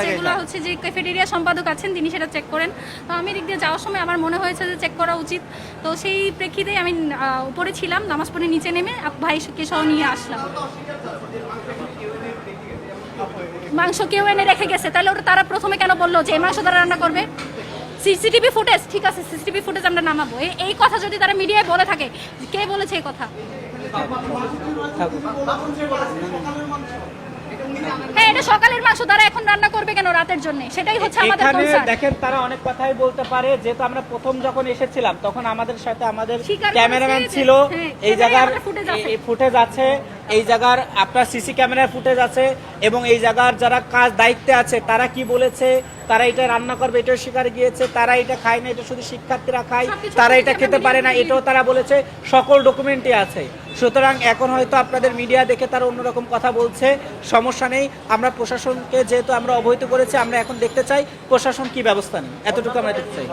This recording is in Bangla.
যেগুলো হচ্ছে যে ক্যাফেটেরিয়া সম্পাদক আছেন তিনি সেটা চেক করেন। তো আমি দিক দিয়ে যাওয়ার সময় আমার মনে হয়েছে যে চেক করা উচিত। তো সেই প্রেক্ষিতে আমি উপরে ছিলাম, নামাজ পড়ে নিচে নেমে ভাইকে সহ নিয়ে আসলাম। মাংস কেউ এনে রেখে গেছে, তাহলে ওটা তারা প্রথমে কেন বললো যে এই মাংস তারা রান্না করবে? সিসিটিভি ফুটেজ, ঠিক আছে সিসিটিভি ফুটেজ আমরা নামাবো। এই কথা যদি তারা মিডিয়ায় বলে থাকে, কে বলেছে এই কথা? হ্যাঁ, এটা সকালের মাংস, তারা এখন রান্না করবে কেন রাতের জন্য? সেটাই হচ্ছে আমাদের কনসার্ন। দেখেন তারা অনেক কথাই বলতে পারে, যেহেতু আমরা প্রথম যখন এসেছিলাম তখন আমাদের সাথে আমাদের ক্যামেরাম্যান ছিল, এই জায়গার ফুটেজ আছে, এই জায়গার আপনার সিসি ক্যামেরার ফুটেজ আছে, এবং এই জায়গার যারা কাজ দায়িত্বে আছে তারা কি বলেছে, তারা এটা রান্না করবে এটাও শিকারে গিয়েছে, তারা এটা খায় না, এটা শুধু শিক্ষার্থীরা খায়, তারা এটা খেতে পারে না, এটাও তারা বলেছে, সকল ডকুমেন্টই আছে। সুতরাং এখন হয়তো আপনাদের মিডিয়া দেখে তারা অন্যরকম কথা বলছে, সমস্যা নেই। আমরা প্রশাসনকে যেহেতু আমরা অবহিত করেছি, আমরা এখন দেখতে চাই প্রশাসন কি ব্যবস্থা নেই, এতটুকু আমরা দেখতে চাই।